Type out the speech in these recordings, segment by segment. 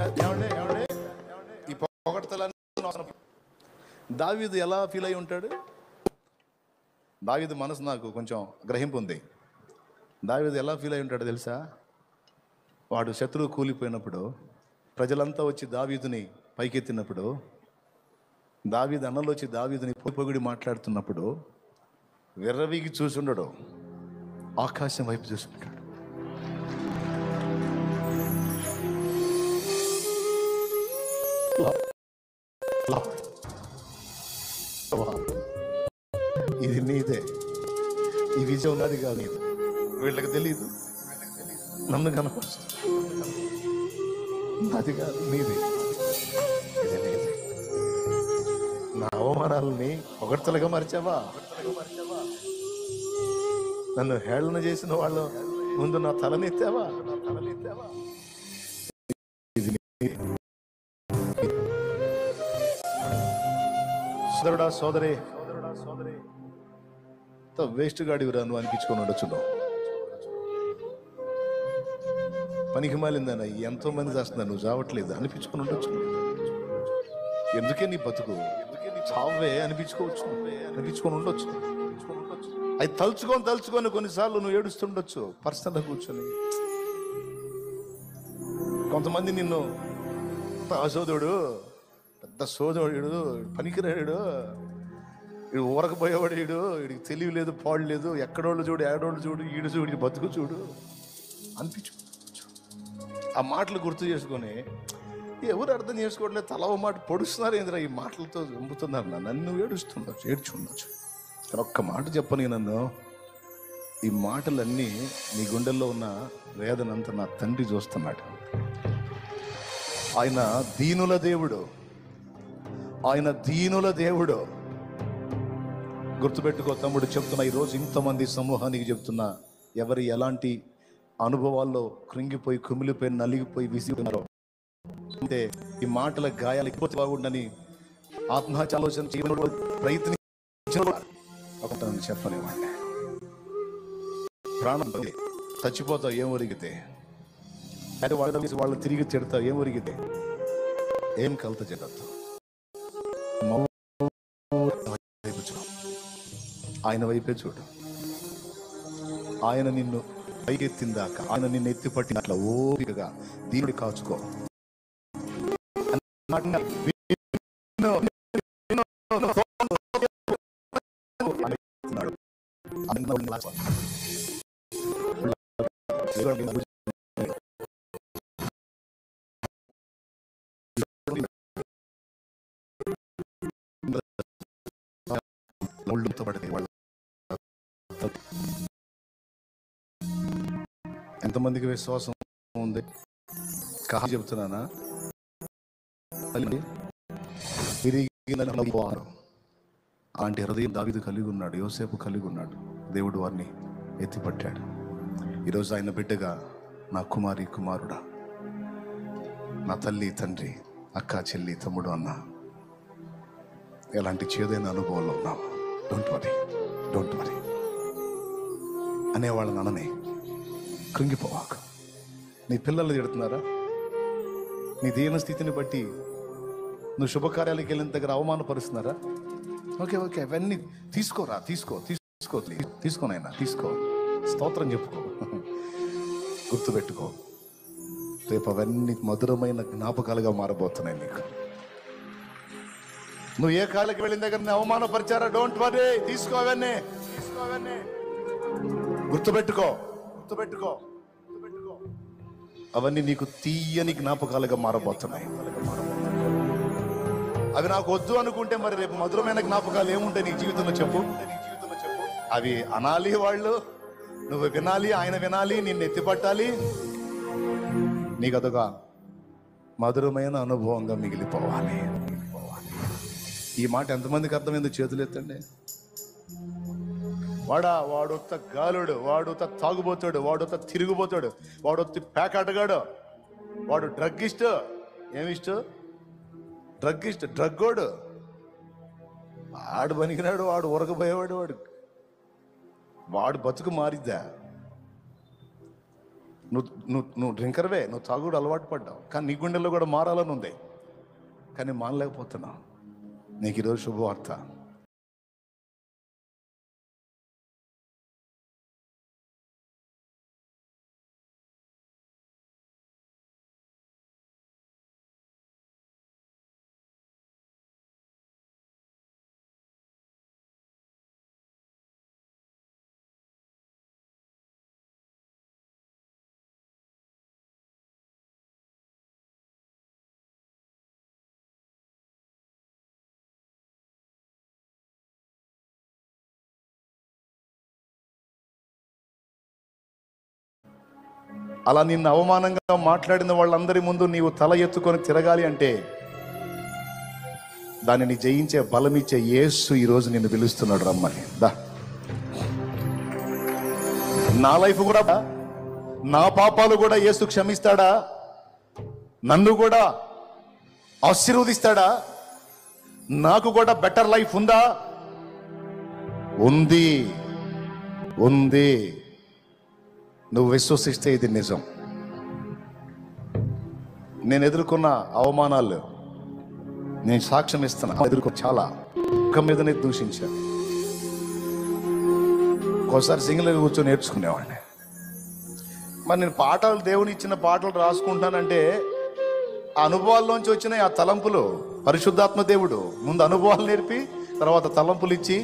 ఈ పొగడతలన్నీ దావీదు ఎలా ఫీల్ అయి ఉంటాడు? దావీదు మనసు నాకు కొంచెం గ్రహింపు ఉంది. దావీదు ఎలా ఫీల్ అయి ఉంటాడు తెలుసా? వాడు శత్రువు కూలిపోయినప్పుడు ప్రజలంతా వచ్చి దావీదుని పైకెత్తినప్పుడు, దావీదు అన్నలు వచ్చి దావీదుని పొగిడి మాట్లాడుతున్నప్పుడు విర్రవీగి చూసుండడు, ఆకాశం వైపు చూసుకుంటాడు. ఇది నీదే, ఈ విజయం నాది కాదు, వీళ్ళకి తెలియదు, నన్ను కనపరుస్తుంది, అది కాదు నీది, ఇది నీది. నా అవమానాలని పొగడ్తలుగా మరిచావా? నన్ను హేళన చేసిన వాళ్ళు ముందు నా తలనెత్తావా? ఇది సోదరుడా, సోదరే, వేస్ట్ గాడివిరా నువ్వు అనిపించుకొని ఉండొచ్చు. పనికి మాలిందన్న ఎంతో మంది చేస్తున్నా, నువ్వు చావట్లేదు అనిపించుకొని ఉండొచ్చు. ఎందుకే నీ బతుకు, చావే అనిపించుకొని ఉండొచ్చు. అది తలుచుకొని కొన్నిసార్లు నువ్వు ఏడుస్తుండొచ్చు పర్సనల్గా కూర్చొని. కొంతమంది నిన్ను అసోదరుడు, పెద్ద సోదరుడు, పనికిరాడు, వీడు ఊరకపోయేవాడు, వీడికి తెలివి లేదు, పాడు లేదు, ఎక్కడోళ్ళు చూడు, ఏడోళ్ళు చూడు, ఈడు చూడు, ఈ బతుకు చూడు అనిపించు. ఆ మాటలు గుర్తు చేసుకొని ఎవరు అర్థం చేసుకోవట్లేదు, తలవ మాట పొడుస్తున్నారు ఏంద్రా, ఈ మాటలతో చంపుతున్నారు నన్ను. ఏడ్చుండొచ్చు. ఒక్క మాట చెప్పని, నన్ను ఈ మాటలన్నీ నీ గుండెల్లో ఉన్న వేదనంతా నా తండ్రి చూస్తున్నాడు. ఆయన దీనుల దేవుడు, ఆయన దీనుల దేవుడు. గుర్తుపెట్టుకో తమ్ముడు, చెప్తున్నా ఈరోజు ఇంతమంది సమూహానికి చెప్తున్నా, ఎవరు ఎలాంటి అనుభవాల్లో కృంగిపోయి, కుమిలిపోయి, నలిగిపోయి, విసిగున్నారో, అంటే ఈ మాటల గాయాలు ఎక్కువ బాగుండని ఆత్మహత్య ఆలోచన చేయడం ప్రయత్నించిన చెప్పలేవాడిని. ప్రాణం చచ్చిపోతావు ఏం ఒరిగితే, అంటే వాళ్ళు తిరిగి తిడతావు ఏం ఒరిగితే, ఏం కలత చెడతావు. ఆయన వైపే చూడు. ఆయన నిన్ను పైకెత్తిందాక, ఆయన నిన్ను ఎత్తి పట్టినట్ల ఓపికగా దీనుడి కాచుకో. ఎంతమందికి విశ్వాసం ఉంది? కాదు చెప్తున్నానా, అలాంటి హృదయం దావీదు కలిగి ఉన్నాడు, యోసేపు కలిగి ఉన్నాడు. దేవుడు వారిని ఎత్తిపట్టాడు. ఈరోజు ఆయన బిడ్డగా, నా కుమారి, కుమారుడా, నా తల్లి, తండ్రి, అక్క, చెల్లి, తమ్ముడు, అన్న, ఎలాంటి చేదైన అనుభవంలో ఉన్నావు, డోంట్ వరీ అనేవాళ్ళని అననే, కృంగిపోవాక. నీ పిల్లలు తిడుతున్నారా? నీ దీన స్థితిని బట్టి నువ్వు శుభకార్యాలకు వెళ్ళిన దగ్గర అవమానపరుస్తున్నారా? ఓకే, అవన్నీ తీసుకోనైనా తీసుకో, స్తోత్రం చెప్పుకో, గుర్తుపెట్టుకో. రేపు అవన్నీ మధురమైన జ్ఞాపకాలుగా మారబోతున్నాయి నీకు. నువ్వు ఏ కాళ్ళకి వెళ్ళిన దగ్గర అవమానపరిచారా? డోంట్ వరీ, తీసుకో, అవన్నీ గుర్తుపెట్టుకో. అవన్నీ నీకు తీయని జ్ఞాపకాలుగా మారబోతున్నాయి. అవి నాకు వద్దు అనుకుంటే మరి రేపు మధురమైన జ్ఞాపకాలు ఏముంటాయి నీ జీవితంలో చెప్పు? అవి అనాలి వాళ్ళు, నువ్వు వినాలి, ఆయన వినాలి, నిన్ను ఎత్తిపట్టాలి, నీకు అదొక మధురమైన అనుభవంగా మిగిలిపోవాలి. ఈ మాట ఎంతమందికి అర్థమైందో చేతులు ఎత్తండి. వాడొత్త గాలుడు, వాడొత్త తాగుబోతాడు, వాడొత్త తిరిగిపోతాడు, వాడొత్తి ప్యాకాటగాడు, వాడు డ్రగ్గిస్ట్. ఏమిస్టు? డ్రగ్గోడు. వాడు పనికినాడు, వాడు ఉరకపోయేవాడు, వాడు బతుకు మారిద్దా? నువ్వు నువ్వు నువ్వు డ్రింకర్వే, నువ్వు తాగుడు అలవాటు పడ్డావు, కానీ నీ గుండెల్లో కూడా మారాలని ఉంది, కానీ మానలేకపోతున్నావు. నీకు ఈరోజు శుభవార్త. అలా నిన్ను అవమానంగా మాట్లాడిన వాళ్ళందరి ముందు నీవు తల ఎత్తుకొని తిరగాలి అంటే దానిని జయించే బలమిచ్చే యేసు ఈరోజు నిన్ను పిలుస్తున్నాడు, రమ్మని. దా, నా లైఫ్ కూడా, నా పాపాలు కూడా యేసు క్షమిస్తాడా? నన్ను కూడా ఆశీర్వదిస్తాడా? నాకు కూడా బెటర్ లైఫ్ ఉందా? ఉంది, ఉంది. నువ్వు విశ్వసిస్తే ఇది నిజం. నేను ఎదుర్కొన్న అవమానాలు నేను సాక్ష్యం ఇస్తున్నా. చాలా ముఖం మీదనే దూషించాను. ఒకసారి సింగిల్గా కూర్చొని నేర్చుకునేవాడిని. మరి నేను పాటలు, దేవుని ఇచ్చిన పాటలు రాసుకుంటానంటే ఆ అనుభవాల్లోంచి వచ్చిన ఆ తలంపులు, పరిశుద్ధాత్మ దేవుడు ముందు అనుభవాలు నేర్పి తర్వాత తలంపులు ఇచ్చి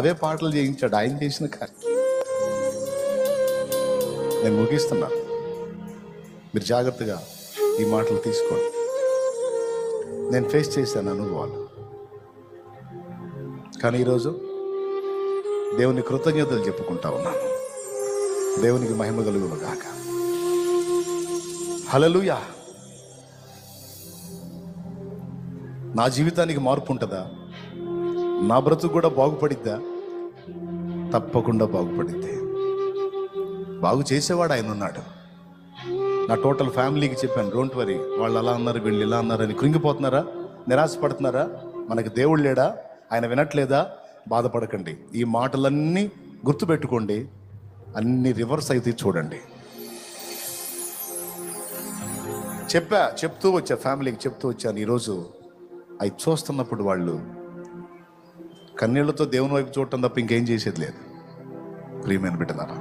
అవే పాటలు చేయించాడు. ఆయన చేసిన కార్యం. నేను ముగిస్తున్నాను, మీరు జాగ్రత్తగా ఈ మాటలు తీసుకోండి. నేను ఫేస్ చేశాను అనుభవాలు, కానీ ఈరోజు దేవుని కృతజ్ఞతలు చెప్పుకుంటా ఉన్నాను. దేవునికి మహిమ కలుగును గాక. హల్లెలూయా. నా జీవితానికి మార్పు ఉంటుందా? నా బ్రతుకు కూడా బాగుపడిద్దా? తప్పకుండా బాగుపడిద్ది. బాగు చేసేవాడు ఆయన ఉన్నాడు. నా టోటల్ ఫ్యామిలీకి చెప్పాను, డోంట్ వరీ, వాళ్ళు అలా అన్నారు, వీళ్ళు ఇలా అన్నారని కృంగిపోతున్నారా? నిరాశపడుతున్నారా? మనకు దేవుడు లేడా? ఆయన వినట్లేదా? బాధపడకండి. ఈ మాటలన్నీ గుర్తుపెట్టుకోండి. అన్ని రివర్స్ అయితే చూడండి. చెప్తూ వచ్చా, ఫ్యామిలీకి చెప్తూ వచ్చాను. ఈరోజు అవి చూస్తున్నప్పుడు వాళ్ళు కన్నీళ్లతో దేవుని వైపు చూడటం తప్ప ఇంకేం చేసేది లేదు. ప్రియమైన బిడ్డలారా,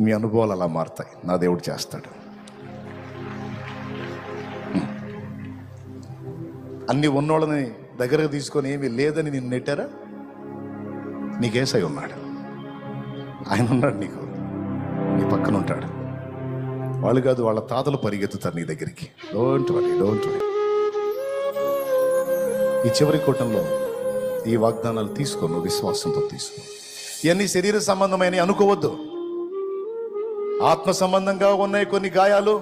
మీ అనుభవాలు అలా మారుతాయి. నా దేవుడు చేస్తాడు. అన్ని ఉన్నోళ్ళని దగ్గరకు తీసుకొని ఏమీ లేదని నిన్ను నెట్టారా? నీకేసై ఉన్నాడు. ఆయన ఉన్నాడు, నీ పక్కన ఉంటాడు. వాళ్ళు కాదు, వాళ్ళ తాతలు పరిగెత్తుతారు నీ దగ్గరికి. Don't worry, don't worry. ఈ చివరి కూటంలో ఈ వాగ్దానాలు తీసుకో, నువ్వు విశ్వాసంతో తీసుకో. ఇవన్నీ శరీర సంబంధమైన అనుకోవద్దు. ఆత్మ సంబంధంగా ఉన్నాయి కొన్ని గాయాలు,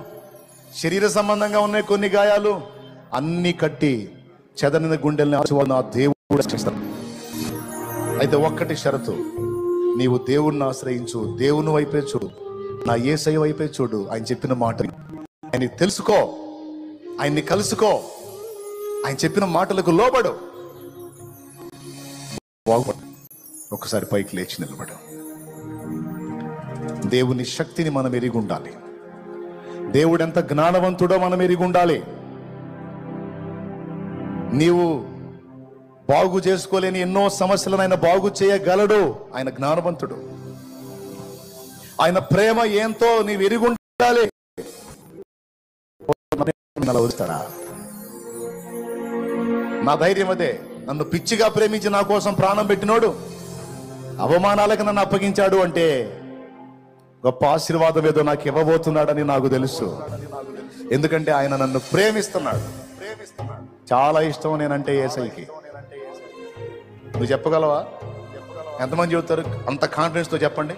శరీర సంబంధంగా ఉన్నాయి కొన్ని గాయాలు. అన్ని కట్టి చెదరిన గుండెల్ని నా దేవుడు రక్షిస్తాడు. అయితే ఒక్కటి షరతు, నీవు దేవుణ్ణి ఆశ్రయించు, దేవుని వైపే చూడు, నా యేసయ్య వైపే చూడు. ఆయన చెప్పిన మాట ఆయన్ని తెలుసుకో, ఆయన్ని కలుసుకో, ఆయన చెప్పిన మాటలకు లోబడు. బాగుపడు. ఒకసారి పైకి లేచి నిలబడు. దేవుని శక్తిని మనం ఎరిగి ఉండాలి. దేవుడు ఎంత జ్ఞానవంతుడో మనం ఎరిగి ఉండాలి. నీవు బాగు చేసుకోలేని ఎన్నో సమస్యలను ఆయన బాగు చేయగలడు. ఆయన జ్ఞానవంతుడు. ఆయన ప్రేమ ఏంతో నీవు ఎరిగి ఉండాలి. వస్తాడా? నా ధైర్యం అదే. నన్ను పిచ్చిగా ప్రేమించి నా కోసం ప్రాణం పెట్టినోడు అవమానాలకు నన్ను అప్పగించాడు అంటే గొప్ప ఆశీర్వాదం ఏదో నాకు ఇవ్వబోతున్నాడని నాకు తెలుసు. ఎందుకంటే ఆయన నన్ను ప్రేమిస్తున్నాడు. చాలా ఇష్టం నేనంటే యేసయ్యకి. నువ్వు చెప్పగలవా? ఎంతమంది చెబుతారు అంత కాన్ఫిడెన్స్తో? చెప్పండి,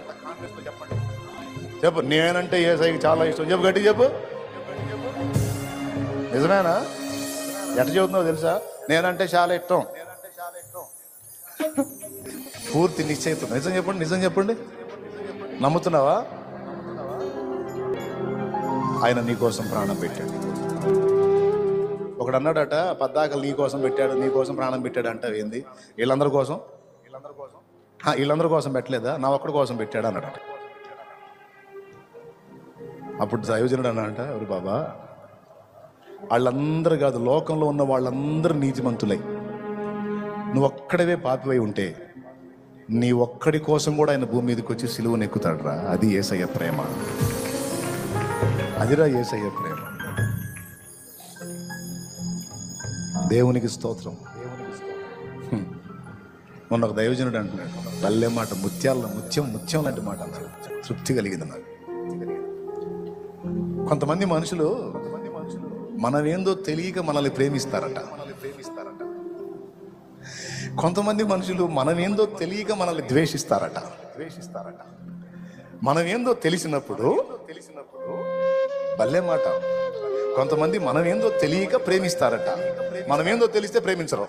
చెప్పు. నేనంటే యేసయ్యకి చాలా ఇష్టం. చెప్పు, గట్టి చెప్పు. నిజమేనా? ఎట్ట చెబుతున్నావు తెలుసా? నేనంటే చాలా ఇష్టం. పూర్తి నిశ్చయితం. నిజం చెప్పండి, నిజం చెప్పండి. నమ్ముతున్నావా? ఆయన నీ కోసం ప్రాణం పెట్టాడు. ఒకడు అన్నాడట, పద్దాకలు నీ కోసం పెట్టాడు, నీ కోసం ప్రాణం పెట్టాడు అంటావు ఏంది? వీళ్ళందరి కోసం పెట్టలేదా? నా ఒక్కడి కోసం పెట్టాడు అన్నాడట. అప్పుడు దైవజనుడు అన్నాడంట, ఎవరు బాబా, వాళ్ళందరూ కాదు, లోకంలో ఉన్న వాళ్ళందరూ నీతిమంతులై నువ్వు ఒక్కడవే పాపివై ఉంటే నీ ఒక్కడి కోసం కూడా ఆయన భూమి మీదకి వచ్చి సిలువను ఎక్కుతాడురా. అది యేసయ్య ప్రేమ, అదిరా యేసయ్య ప్రేమ. దేవునికి స్తోత్రం. మొన్న ఒక దైవజనుడు అంటున్నాడు, భలే మాట, ముత్యం లాంటి మాట అన్నాడు. తృప్తి కలిగింది నాకు. కొంతమంది మనుషులు మనమేందో తెలియక మనల్ని ప్రేమిస్తారట. కొంతమంది మనుషులు మనమేందో తెలియక మనల్ని ద్వేషిస్తారట. మనమేందో తెలిసినప్పుడు భలే మాట, కొంతమంది మనమేందో తెలియక ప్రేమిస్తారట. మనమేందో తెలిస్తే ప్రేమించరు.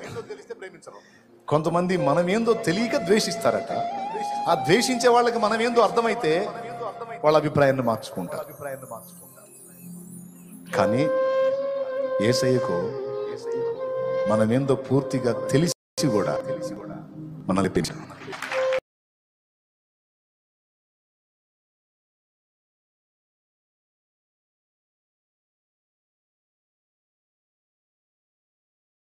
కొంతమంది మనమేందో తెలియక ద్వేషిస్తారట. ఆ ద్వేషించే వాళ్ళకి మనమేందో అర్థమైతే వాళ్ళ అభిప్రాయాన్ని మార్చుకుంటారు. కానీ యేసయ్యకు మనమేందో పూర్తిగా తెలిసి కూడా మనల్ని పెంచారు.